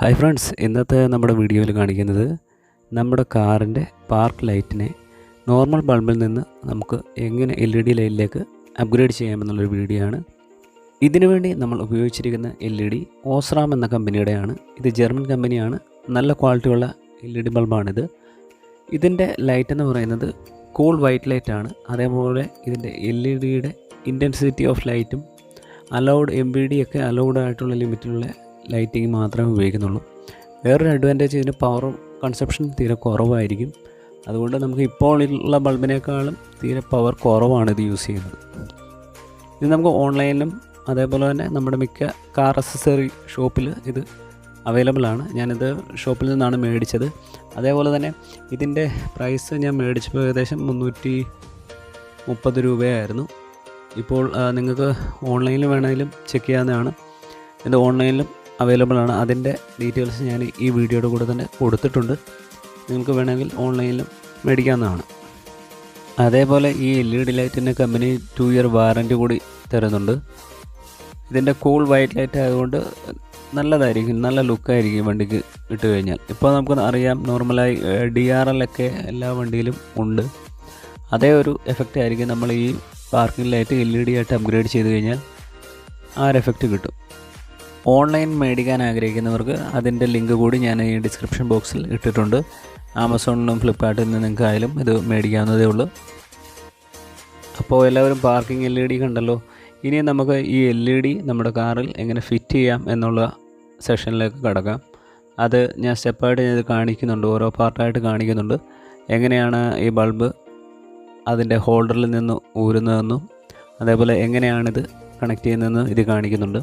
Hi friends, ഇന്നത്തെ നമ്മുടെ വീഡിയോയിൽ കാണിക്കുന്നത് നമ്മുടെ കാറിൻ്റെ പാർക്ക് ലൈറ്റിനെ നോർമൽ ബൾബിൽ നിന്ന് നമുക്ക് എങ്ങനെ LED ലൈറ്റിലേക്ക് അപ്ഗ്രേഡ് ചെയ്യാമെന്നുള്ളൊരു വീഡിയോ ആണ്. ഇതിനുവേണ്ടി നമ്മൾ ഉപയോഗിച്ചിരിക്കുന്ന LED OSRAM എന്ന കമ്പനിയുടെയാണ്. ഇത് ജർമ്മൻ കമ്പനിയാണ്. നല്ല ക്വാളിറ്റിയുള്ള LED ബൾബാണിത്. ഇതിൻ്റെ ലൈറ്റ് എന്ന് പറയുന്നത് കൂൾ വൈറ്റ് ലൈറ്റാണ്. അതേപോലെ ഇതിൻ്റെ LEDയുടെ ഇൻറ്റൻസിറ്റി ഓഫ് ലൈറ്റും അലൗഡ് MBD ഒക്കെ അലൗഡ് ആയിട്ടുള്ള ലിമിറ്റിലുള്ള ലൈറ്റിങ് മാത്രമേ ഉപയോഗിക്കുന്നുള്ളൂ. വേറൊരു അഡ്വാൻറ്റേജ് ഇതിന് പവർ കൺസപ്ഷൻ തീരെ കുറവായിരിക്കും. അതുകൊണ്ട് നമുക്ക് ഇപ്പോൾ ഉള്ള ബൾബിനേക്കാളും തീരെ പവർ കുറവാണ് ഇത് യൂസ് ചെയ്യുന്നത്. ഇത് നമുക്ക് ഓൺലൈനിലും അതേപോലെ തന്നെ നമ്മുടെ മിക്ക കാർ അക്സസറി ഷോപ്പിൽ ഇത് അവൈലബിൾ ആണ്. ഞാനിത് ഷോപ്പിൽ നിന്നാണ് മേടിച്ചത്. അതേപോലെ തന്നെ ഇതിൻ്റെ പ്രൈസ് ഞാൻ മേടിച്ചപ്പോൾ ഏകദേശം 330 രൂപയായിരുന്നു. ഇപ്പോൾ നിങ്ങൾക്ക് ഓൺലൈനിൽ വേണമെങ്കിലും ചെക്ക് ചെയ്യാവുന്നതാണ്. ഇത് ഓൺലൈനിലും അവൈലബിൾ ആണ്. അതിൻ്റെ ഡീറ്റെയിൽസ് ഞാൻ ഈ വീഡിയോയുടെ കൂടെ തന്നെ കൊടുത്തിട്ടുണ്ട്. നിങ്ങൾക്ക് വേണമെങ്കിൽ ഓൺലൈനിലും മേടിക്കാവുന്നതാണ്. അതേപോലെ ഈ LED ലൈറ്റിന് കമ്പനി 2 ഇയർ വാറൻറ്റി കൂടി തരുന്നുണ്ട്. ഇതിൻ്റെ കൂൾ വൈറ്റ് ലൈറ്റ് ആയതുകൊണ്ട് നല്ലതായിരിക്കും, നല്ല ലുക്കായിരിക്കും വണ്ടിക്ക് ഇട്ട് കഴിഞ്ഞാൽ. ഇപ്പോൾ നമുക്ക് അറിയാം, നോർമലായി DRL ഒക്കെ എല്ലാ വണ്ടിയിലും ഉണ്ട്. അതേ ഒരു എഫക്റ്റ് ആയിരിക്കും നമ്മൾ ഈ പാർക്കിംഗ് ലൈറ്റ് LED ആയിട്ട് അപ്ഗ്രേഡ് ചെയ്ത് കഴിഞ്ഞാൽ ആ ഒരു എഫക്റ്റ് കിട്ടും. ഓൺലൈൻ മേടിക്കാൻ ആഗ്രഹിക്കുന്നവർക്ക് അതിൻ്റെ ലിങ്ക് കൂടി ഞാൻ ഈ ഡിസ്ക്രിപ്ഷൻ ബോക്സിൽ ഇട്ടിട്ടുണ്ട്. ആമസോണിലും ഫ്ലിപ്കാർട്ടിൽ നിന്ന് നിങ്ങൾക്കായാലും ഇത് മേടിക്കാവുന്നതേ ഉള്ളൂ. അപ്പോൾ എല്ലാവരും പാർക്കിംഗ് LED കണ്ടല്ലോ. ഇനി നമുക്ക് ഈ LED നമ്മുടെ കാറിൽ എങ്ങനെ ഫിറ്റ് ചെയ്യാം എന്നുള്ള സെഷനിലേക്ക് കടക്കാം. അത് ഞാൻ സ്റ്റെപ്പായിട്ട് ഇത് കാണിക്കുന്നുണ്ട്, ഓരോ പാർട്ടായിട്ട് കാണിക്കുന്നുണ്ട്. എങ്ങനെയാണ് ഈ ബൾബ് അതിൻ്റെ ഹോൾഡറിൽ നിന്ന് ഊരുന്നതെന്നും അതേപോലെ എങ്ങനെയാണിത് കണക്ട് ചെയ്യുന്നതെന്ന് ഇത് കാണിക്കുന്നുണ്ട്.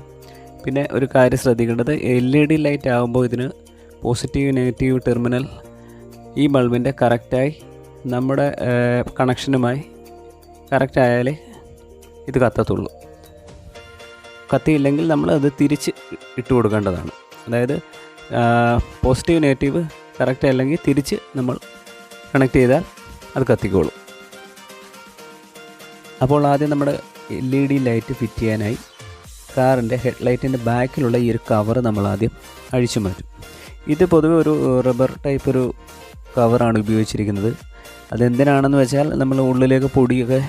പിന്നെ ഒരു കാര്യം ശ്രദ്ധിക്കേണ്ടത്, LED ലൈറ്റ് ആകുമ്പോൾ ഇതിന് പോസിറ്റീവ് നെഗറ്റീവ് ടെർമിനൽ ഈ ബൾബിൻ്റെ കറക്റ്റായി നമ്മുടെ കണക്ഷനുമായി കറക്റ്റ് ആയാലേ ഇത് കത്തത്തുള്ളൂ. കത്തിയില്ലെങ്കിൽ നമ്മൾ അത് തിരിച്ച് ഇട്ട് കൊടുക്കേണ്ടതാണ്. അതായത് പോസിറ്റീവ് നെഗറ്റീവ് കറക്റ്റ് അല്ലെങ്കിൽ തിരിച്ച് നമ്മൾ കണക്ട് ചെയ്താൽ അത് കത്തിക്കോളും. അപ്പോൾ ആദ്യം നമ്മുടെ LED ലൈറ്റ് ഫിറ്റ് ചെയ്യാനായി കാറിൻ്റെ ഹെഡ്ലൈറ്റിൻ്റെ ബാക്കിലുള്ള ഈ ഒരു കവർ നമ്മൾ ആദ്യം അഴിച്ചു മാറ്റും. ഇത് പൊതുവെ ഒരു റബ്ബർ ടൈപ്പ് ഒരു കവറാണ് ഉപയോഗിച്ചിരിക്കുന്നത്. അതെന്തിനാണെന്ന് വെച്ചാൽ നമ്മൾ ഉള്ളിലേക്ക് പൊടിയൊക്കെ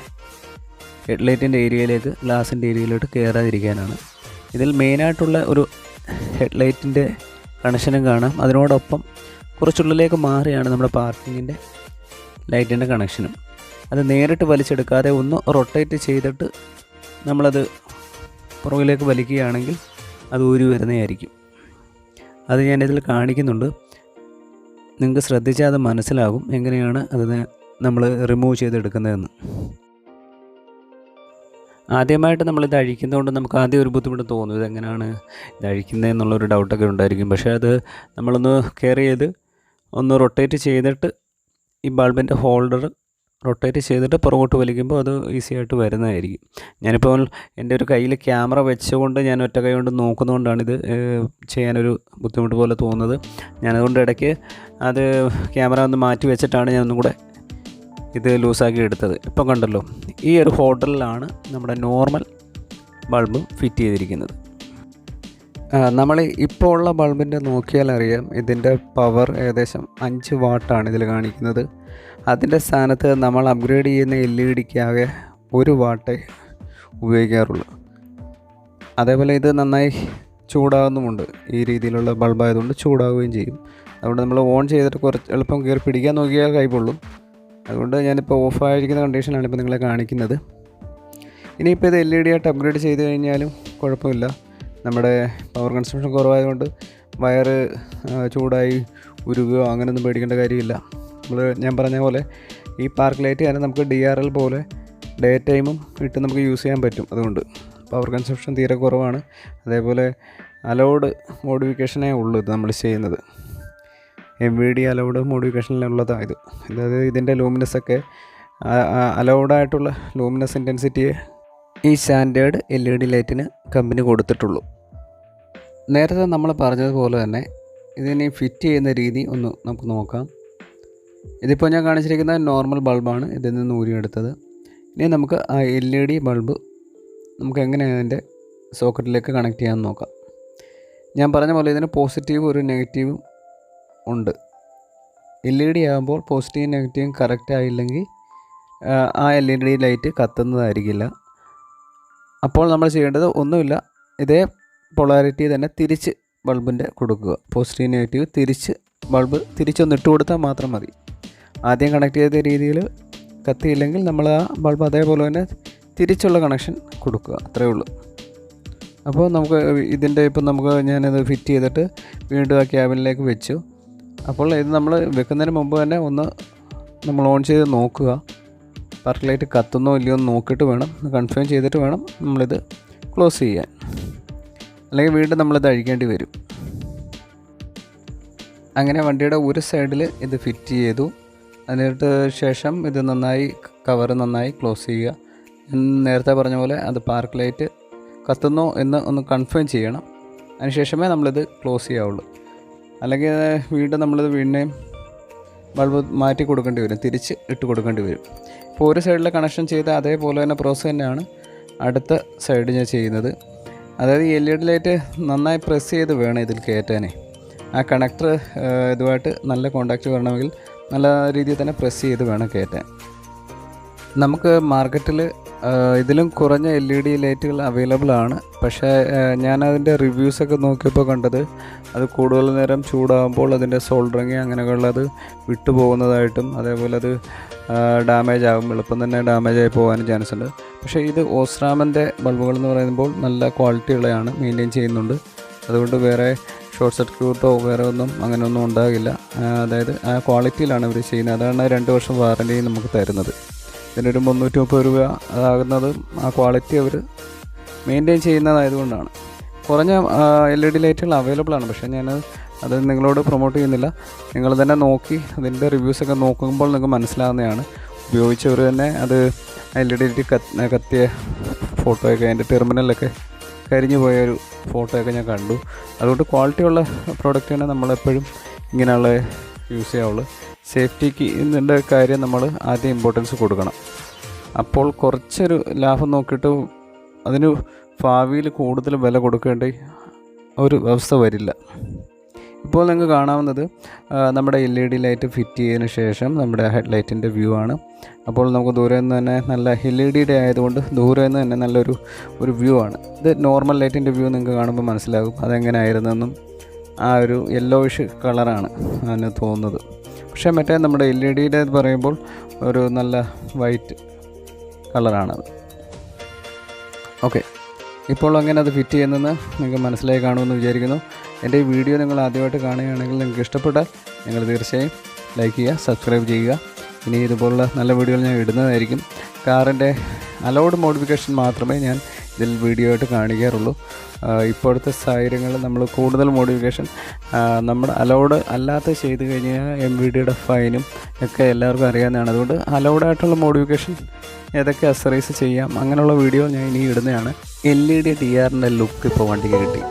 ഹെഡ്ലൈറ്റിൻ്റെ ഏരിയയിലേക്ക്, ഗ്ലാസിൻ്റെ ഏരിയയിലോട്ട് കയറാതിരിക്കാനാണ്. ഇതിൽ മെയിനായിട്ടുള്ള ഒരു ഹെഡ്ലൈറ്റിൻ്റെ കണക്ഷനും കാണാം. അതിനോടൊപ്പം കുറച്ചുള്ളിലേക്ക് മാറിയാണ് നമ്മുടെ പാർക്കിങ്ങിൻ്റെ ലൈറ്റിൻ്റെ കണക്ഷനും. അത് നേരിട്ട് വലിച്ചെടുക്കാതെ ഒന്ന് റൊട്ടേറ്റ് ചെയ്തിട്ട് നമ്മളത് പുറകിലേക്ക് വലിക്കുകയാണെങ്കിൽ അത് ഊരി വരുന്നതായിരിക്കും. അത് ഞാനിതിൽ കാണിക്കുന്നുണ്ട്. നിങ്ങൾക്ക് ശ്രദ്ധിച്ചാൽ അത് മനസ്സിലാകും എങ്ങനെയാണ് അതിനെ നമ്മൾ റിമൂവ് ചെയ്തെടുക്കുന്നതെന്ന്. ആദ്യമായിട്ട് നമ്മളിത് അഴിക്കുന്നതുകൊണ്ട് നമുക്ക് ആദ്യം ഒരു ബുദ്ധിമുട്ട് തോന്നും, ഇതെങ്ങനെയാണ് ഇത് അഴിക്കുന്നതെന്നുള്ളൊരു ഡൗട്ടൊക്കെ ഉണ്ടായിരിക്കും. പക്ഷേ അത് നമ്മളൊന്ന് കെയർ ചെയ്ത് ഒന്ന് റൊട്ടേറ്റ് ചെയ്തിട്ട് ഈ ബൾബിൻ്റെ ഹോൾഡർ റൊട്ടേറ്റ് ചെയ്തിട്ട് പുറകോട്ട് വലിക്കുമ്പോൾ അത് ഈസി ആയിട്ട് വരുന്നതായിരിക്കും. ഞാനിപ്പോൾ എൻ്റെ ഒരു കയ്യിൽ ക്യാമറ വെച്ചുകൊണ്ട് ഞാൻ ഒറ്റ കൈ കൊണ്ട് നോക്കുന്നതുകൊണ്ടാണ് ഇത് ചെയ്യാനൊരു ബുദ്ധിമുട്ട് പോലെ തോന്നുന്നത്. ഞാനതുകൊണ്ട് ഇടയ്ക്ക് അത് ക്യാമറ ഒന്ന് മാറ്റി വെച്ചിട്ടാണ് ഞാൻ ഒന്നും കൂടെ ഇത് ലൂസാക്കി എടുത്തത്. ഇപ്പം കണ്ടല്ലോ, ഈ ഒരു ഹോൾഡറിലാണ് നമ്മുടെ നോർമൽ ബൾബ് ഫിറ്റ് ചെയ്തിരിക്കുന്നത്. നമ്മൾ ഇപ്പോൾ ഉള്ള ബൾബിൻ്റെ നോക്കിയാൽ അറിയാം, ഇതിൻ്റെ പവർ ഏകദേശം 5 വാട്ടാണ് ഇതിൽ കാണിക്കുന്നത്. അതിൻ്റെ സ്ഥാനത്ത് നമ്മൾ അപ്ഗ്രേഡ് ചെയ്യുന്ന LEDക്കാകെ 1 വാട്ടേ ഉപയോഗിക്കാറുള്ളൂ. അതേപോലെ ഇത് നന്നായി ചൂടാകുന്നുമുണ്ട്. ഈ രീതിയിലുള്ള ബൾബായതുകൊണ്ട് ചൂടാവുകയും ചെയ്യും. അതുകൊണ്ട് നമ്മൾ ഓൺ ചെയ്തിട്ട് കുറച്ച് എളുപ്പം കയറി പിടിക്കാൻ നോക്കിയാൽ കൈപ്പൊള്ളും. അതുകൊണ്ട് ഞാനിപ്പോൾ ഓഫായിരിക്കുന്ന കണ്ടീഷനാണ് ഇപ്പോൾ നിങ്ങളെ കാണിക്കുന്നത്. ഇനിയിപ്പോൾ ഇത് LED ആയിട്ട് അപ്ഗ്രേഡ് ചെയ്ത് കഴിഞ്ഞാലും കുഴപ്പമില്ല. നമ്മുടെ പവർ കൺസംഷൻ കുറവായതുകൊണ്ട് വയറ് ചൂടായി ഉരുകുകയോ അങ്ങനെയൊന്നും പേടിക്കേണ്ട കാര്യമില്ല. ഞാൻ പറഞ്ഞ പോലെ ഈ പാർക്ക് ലൈറ്റ് കാരണം നമുക്ക് DRL പോലെ ഡേ ടൈമും ഇട്ട് നമുക്ക് യൂസ് ചെയ്യാൻ പറ്റും. അതുകൊണ്ട് പവർ കൺസംഷൻ തീരെ കുറവാണ്. അതേപോലെ അലൗഡ് മോഡിഫിക്കേഷനേ ഉള്ളൂ ഇത് നമ്മൾ ചെയ്യുന്നത്. MBD അലൗഡ് മോഡിഫിക്കേഷനിലുള്ളതാണ് ഇത്. അതായത് ഇതിൻ്റെ ലൂമിനസൊക്കെ അലൗഡായിട്ടുള്ള ലൂമിനസ് ഇൻറ്റൻസിറ്റിയെ ഈ സ്റ്റാൻഡേർഡ് LED ലൈറ്റിന് കമ്പനി കൊടുത്തിട്ടുള്ളൂ. നേരത്തെ നമ്മൾ പറഞ്ഞതുപോലെ തന്നെ ഇതിനെ ഫിറ്റ് ചെയ്യുന്ന രീതി ഒന്ന് നമുക്ക് നോക്കാം. ഇതിപ്പോൾ ഞാൻ കാണിച്ചിരിക്കുന്ന നോർമൽ ബൾബാണ് ഇതിൽ നിന്ന് ഊരിയെടുത്തത്. ഇനി നമുക്ക് ആ LED ബൾബ് നമുക്ക് എങ്ങനെയാണ് അതിൻ്റെ സോക്കറ്റിലേക്ക് കണക്ട് ചെയ്യാമെന്ന് നോക്കാം. ഞാൻ പറഞ്ഞ പോലെ ഇതിന് പോസിറ്റീവും ഒരു നെഗറ്റീവും ഉണ്ട്. LED ആകുമ്പോൾ പോസിറ്റീവും നെഗറ്റീവും കറക്റ്റ് ആയില്ലെങ്കിൽ ആ LED ലൈറ്റ് കത്തുന്നതായിരിക്കില്ല. അപ്പോൾ നമ്മൾ ചെയ്യേണ്ടത് ഒന്നുമില്ല, ഇതേ പൊളാരിറ്റി തന്നെ തിരിച്ച് ബൾബിൻ്റെ കൊടുക്കുക. പോസിറ്റീവ് നെഗറ്റീവ് തിരിച്ച് ബൾബ് തിരിച്ചൊന്ന് ഇട്ട് കൊടുത്താൽ മാത്രം മതി. ആദ്യം കണക്ട് ചെയ്ത രീതിയിൽ കത്തിയില്ലെങ്കിൽ നമ്മൾ ആ ബൾബ് അതേപോലെ തന്നെ തിരിച്ചുള്ള കണക്ഷൻ കൊടുക്കുക, അത്രയേ ഉള്ളൂ. അപ്പോൾ നമുക്ക് ഇതിൻ്റെ ഇപ്പം ഞാനത് ഫിറ്റ് ചെയ്തിട്ട് വീണ്ടും ആ ക്യാബിനിലേക്ക് വെച്ചു. അപ്പോൾ ഇത് നമ്മൾ വെക്കുന്നതിന് മുമ്പ് തന്നെ ഒന്ന് നമ്മൾ ഓൺ ചെയ്ത് നോക്കുക, പാർക്ക് ലൈറ്റ് കത്തുന്നോ ഇല്ലയോ എന്ന് നോക്കിയിട്ട് വേണം, കൺഫേം ചെയ്തിട്ട് വേണം നമ്മളിത് ക്ലോസ് ചെയ്യാൻ, അല്ലെങ്കിൽ വീണ്ടും നമ്മളിത് അഴിക്കേണ്ടി വരും. അങ്ങനെ വണ്ടിയുടെ ഒരു സൈഡിൽ ഇത് ഫിറ്റ് ചെയ്തു. അതിന് ശേഷം ഇത് കവർ നന്നായി ക്ലോസ് ചെയ്യുക. നേരത്തെ പറഞ്ഞ പോലെ അത് പാർക്ക് ലൈറ്റ് കത്തുന്നോ എന്ന് ഒന്ന് കൺഫേം ചെയ്യണം, അതിനുശേഷമേ നമ്മളിത് ക്ലോസ് ചെയ്യാവുള്ളൂ. അല്ലെങ്കിൽ വീണ്ടും നമ്മളിത് വീണ്ടും ബൾബ് മാറ്റി കൊടുക്കേണ്ടി വരും, തിരിച്ച് ഇട്ട് കൊടുക്കേണ്ടി വരും. ഇപ്പോൾ ഒരു സൈഡിൽ കണക്ഷൻ ചെയ്ത അതേപോലെ തന്നെ പ്രോസസ്സ് തന്നെയാണ് അടുത്ത സൈഡ് ഞാൻ ചെയ്യുന്നത്. അതായത് LED ലൈറ്റ് നന്നായി പ്രസ് ചെയ്ത് വേണം ഇതിൽ കയറ്റാനേ. ആ കണക്ടർ ഇതുമായിട്ട് നല്ല കോണ്ടാക്റ്റ് വരണമെങ്കിൽ നല്ല രീതിയിൽ തന്നെ പ്രസ് ചെയ്ത് വേണം കയറ്റാൻ. നമുക്ക് മാർക്കറ്റിൽ ഇതിലും കുറഞ്ഞ LED ലൈറ്റുകൾ അവൈലബിൾ ആണ്. പക്ഷേ ഞാനതിൻ്റെ റിവ്യൂസൊക്കെ നോക്കിയപ്പോൾ കണ്ടത് അത് കൂടുതൽ നേരം ചൂടാകുമ്പോൾ അതിൻ്റെ സോൾഡറിങ് അങ്ങനെയുള്ളത് വിട്ടു പോകുന്നതായിട്ടും അതേപോലെ അത് ഡാമേജ് ആകും, എളുപ്പം തന്നെ ഡാമേജ് ആയി പോകാനും ചാൻസ് ഉണ്ട്. പക്ഷേ ഇത് OSRAMൻ്റെ ബൾബുകൾ എന്ന് പറയുമ്പോൾ നല്ല ക്വാളിറ്റിയുള്ളതാണ്, മെയിൻറ്റെയിൻ ചെയ്യുന്നുണ്ട്. അതുകൊണ്ട് വേറെ ഷോർട്ട് സർക്യൂട്ടോ വേറെ അങ്ങനെയൊന്നും ഉണ്ടാകില്ല. അതായത് ആ ക്വാളിറ്റിയിലാണ് ഇവർ ചെയ്യുന്നത്. അതാണ് 2 വർഷം വാറൻറ്റി നമുക്ക് തരുന്നത്. ഇതിനൊരു 330 രൂപ ആകുന്നത് ആ ക്വാളിറ്റി അവർ മെയിൻറ്റെയിൻ ചെയ്യുന്നതായതുകൊണ്ടാണ്. കുറഞ്ഞ LED ലൈറ്റുകൾ അവൈലബിൾ ആണ്, പക്ഷേ അത് നിങ്ങളോട് പ്രൊമോട്ട് ചെയ്യുന്നില്ല. നിങ്ങൾ തന്നെ നോക്കി അതിൻ്റെ റിവ്യൂസൊക്കെ നോക്കുമ്പോൾ നിങ്ങൾക്ക് മനസ്സിലാവുന്നതാണ്. ഉപയോഗിച്ചവർ തന്നെ അത് LED ലൈറ്റ് കത്തിയ ഫോട്ടോയൊക്കെ അതിൻ്റെ ടെർമിനലൊക്കെ കരിഞ്ഞു പോയൊരു ഫോട്ടോയൊക്കെ ഞാൻ കണ്ടു. അതുകൊണ്ട് ക്വാളിറ്റിയുള്ള പ്രോഡക്റ്റ് തന്നെ നമ്മളെപ്പോഴും ഇങ്ങനെയുള്ള യൂസ് ചെയ്യാവുള്ളൂ. സേഫ്റ്റിക്ക് ഇതിൻ്റെ കാര്യം നമ്മൾ ആദ്യം ഇമ്പോർട്ടൻസ് കൊടുക്കണം. അപ്പോൾ കുറച്ചൊരു ലാഭം നോക്കിയിട്ട് അതിന് ഭാവിയിൽ കൂടുതൽ വില കൊടുക്കേണ്ട ഒരു അവസ്ഥ വരില്ല. ഇപ്പോൾ നിങ്ങൾക്ക് കാണാവുന്നത് നമ്മുടെ LED ലൈറ്റ് ഫിറ്റ് ചെയ്തതിന് ശേഷം നമ്മുടെ ഹെഡ് ലൈറ്റിൻ്റെ വ്യൂ ആണ്. അപ്പോൾ നമുക്ക് ദൂരെ നിന്ന് തന്നെ നല്ല LED ആയതുകൊണ്ട് ദൂരെ നിന്ന് തന്നെ നല്ലൊരു വ്യൂ ആണ്. ഇത് നോർമൽ ലൈറ്റിൻ്റെ വ്യൂ നിങ്ങൾക്ക് കാണുമ്പോൾ മനസ്സിലാകും അതെങ്ങനെ ആയിരുന്നെന്നും. ആ ഒരു യെല്ലോയിഷ് കളറാണ് അതിന് തോന്നുന്നത്. പക്ഷേ മറ്റേ നമ്മുടെ LED പറയുമ്പോൾ ഒരു നല്ല വൈറ്റ് കളറാണത്. ഓക്കെ, ഇപ്പോൾ അങ്ങനെ അത് ഫിറ്റ് ചെയ്യുന്നതെന്ന് നിങ്ങൾക്ക് മനസ്സിലായി കാണുമെന്ന് വിചാരിക്കുന്നു. എൻ്റെ ഈ വീഡിയോ നിങ്ങൾ ആദ്യമായിട്ട് കാണുകയാണെങ്കിൽ നിങ്ങൾക്ക് ഇഷ്ടപ്പെട്ടാൽ നിങ്ങൾ തീർച്ചയായും ലൈക്ക് ചെയ്യുക, സബ്സ്ക്രൈബ് ചെയ്യുക. ഇനി ഇതുപോലുള്ള നല്ല വീഡിയോകൾ ഞാൻ ഇടുന്നതായിരിക്കും. കാറിൻ്റെ അലൗഡ് മോഡിഫിക്കേഷൻ മാത്രമേ ഞാൻ ഇതിൽ വീഡിയോ ആയിട്ട് കാണിക്കാറുള്ളൂ. ഇപ്പോഴത്തെ സാഹചര്യങ്ങളിൽ നമ്മൾ കൂടുതൽ മോഡിഫിക്കേഷൻ നമ്മുടെ അലൗഡ് അല്ലാത്ത ചെയ്ത് കഴിഞ്ഞാൽ MVDയുടെ ഫൈനും ഒക്കെ എല്ലാവർക്കും അറിയാവുന്നതാണ്. അതുകൊണ്ട് അലൗഡായിട്ടുള്ള മോഡിഫിക്കേഷൻ ഏതൊക്കെ അക്സറൈസ് ചെയ്യാം അങ്ങനെയുള്ള വീഡിയോ ഞാൻ ഇനി ഇടുന്നതാണ്. LED TRൻ്റെ ലുക്ക് ഇപ്പോൾ വണ്ടിക്ക് കിട്ടി.